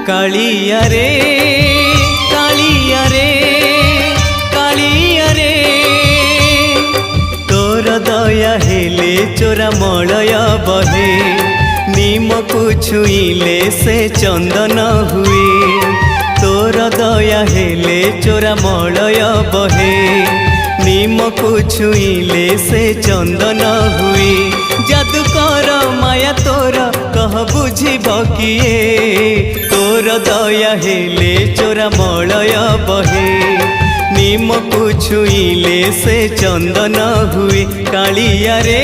कालिया रे कालिया रे कालिया रे तोर दया हेले चोरा मलय बहे नीम को छुईले से चंदन हुए तोर दया हेले चोरा मलय बहे नीम को छुईले से चंदन हुए जादूकर माया तोर कह बुझिब किए तोर दया हेले चोरा मलय बहे नीम को छुईले से चंदन हुए कालिया रे